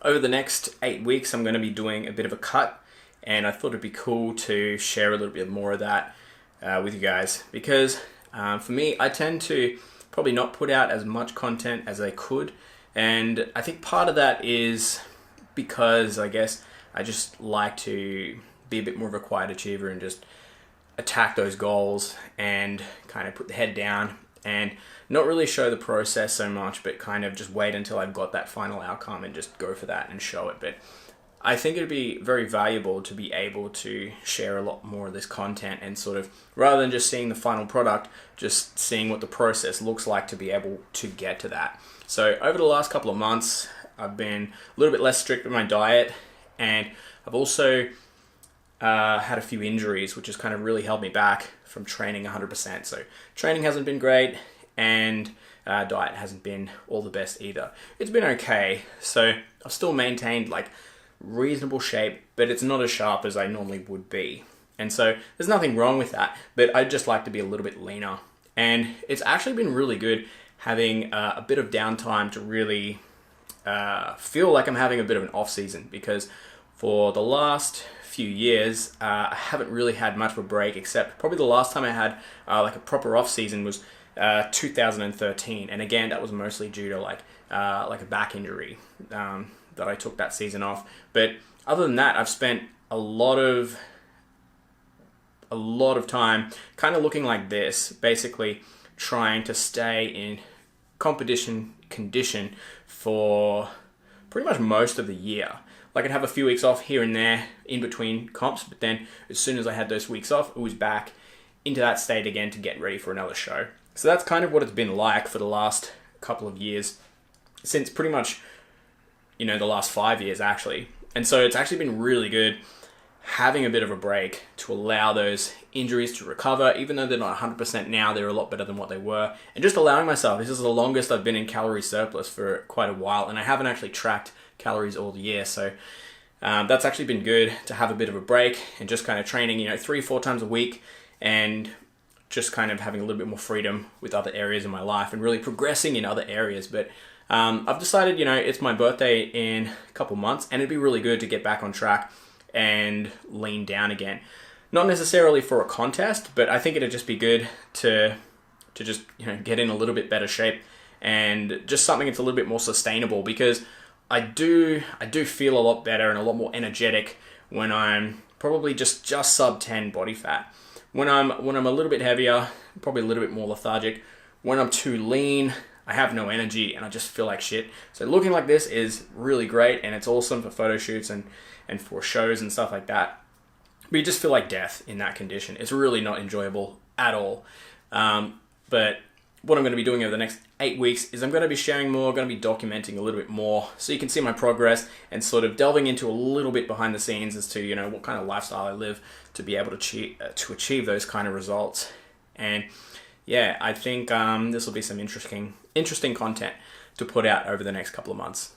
over the next 8 weeks, I'm going to be doing a bit of a cut, and I thought it'd be cool to share a little bit more of that with you guys, because for me, I tend to probably not put out as much content as I could, and I think part of that is because I guess I just like to be a bit more of a quiet achiever and just attack those goals and kind of put the head down and not really show the process so much, but kind of just wait until I've got that final outcome and just go for that and show it. But I think it'd be very valuable to be able to share a lot more of this content and sort of, rather than just seeing the final product, just seeing what the process looks like to be able to get to that. So over the last couple of months, I've been a little bit less strict with my diet, and I've also had a few injuries, which has kind of really held me back from training 100%. So training hasn't been great, and diet hasn't been all the best either. It's been okay. So I've still maintained like reasonable shape, but it's not as sharp as I normally would be. And so there's nothing wrong with that, but I'd just like to be a little bit leaner. And it's actually been really good having a bit of downtime to really feel like I'm having a bit of an off season, because for the last few years, I haven't really had much of a break, except probably the last time I had like a proper off season was 2013, and again that was mostly due to like a back injury that I took that season off. But other than that, I've spent a lot of time kind of looking like this, basically trying to stay in competition condition for pretty much most of the year. Like I'd have a few weeks off here and there in between comps, but then as soon as I had those weeks off, it was back into that state again to get ready for another show. So that's kind of what it's been like for the last couple of years, since pretty much, the last 5 years actually. And so it's actually been really good having a bit of a break to allow those injuries to recover. Even though they're not 100% now, they're a lot better than what they were. And just allowing myself, this is the longest I've been in calorie surplus for quite a while, and I haven't actually tracked calories all year. So that's actually been good to have a bit of a break and just kind of training, 3-4 times a week, and just kind of having a little bit more freedom with other areas in my life and really progressing in other areas. But I've decided, it's my birthday in a couple months, and it'd be really good to get back on track and lean down again. Not necessarily for a contest, but I think it'd just be good to just get in a little bit better shape, and just something that's a little bit more sustainable, because I do feel a lot better and a lot more energetic when I'm probably just sub 10 body fat. When I'm a little bit heavier, probably a little bit more lethargic. When I'm too lean, I have no energy and I just feel like shit. So looking like this is really great, and it's awesome for photo shoots and for shows and stuff like that. But you just feel like death in that condition. It's really not enjoyable at all. But what I'm going to be doing over the next 8 weeks is I'm going to be sharing more, going to be documenting a little bit more, so you can see my progress and sort of delving into a little bit behind the scenes as to what kind of lifestyle I live to be able to achieve those kind of results. And yeah, I think this will be some interesting content to put out over the next couple of months.